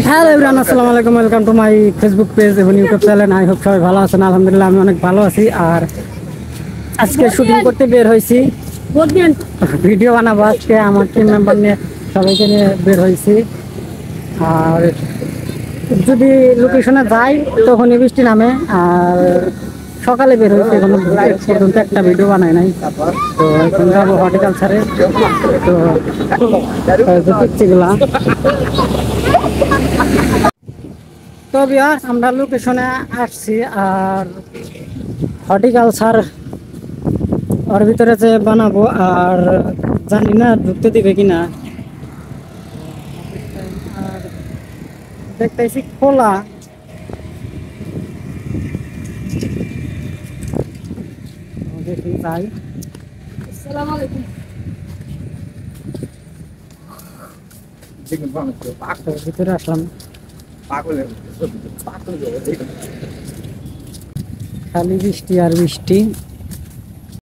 Hello everyone, আসসালামু আলাইকুম। Welcome to my Facebook page এবং ইউটিউব চ্যানেল। আই হোপ সবাই ভালো আছেন। আলহামদুলিল্লাহ আমি অনেক ভালো আছি। আর আজকে শুটিং করতে বের হয়েছি, ভিডিও বানাবো। আজকে আমার টিম মেম্বার নিয়ে সবাইকে নিয়ে বের হয়েছি। আর যদি লোকেশনে যাই তখনই বৃষ্টি নামে। আর সকালে বের হয়েছে, এখনো পর্যন্ত একটা ভিডিও বানাই নাই। তো এখন যাবো হর্টিকালচারে। তো পিকচিগুলা তো ভিউয়ার্স, আমরা লোকেশনে আসছি। আর হর্টিকালচার ওর ভিতরে যে বানাবো, আর জানি না ঢুকতে দিবে কিনা। আর দেখতেছি খোলা। দেখি যাই। আসসালামু আলাইকুম। ভিতরে আসলাম, খালি বৃষ্টি আর বৃষ্টি।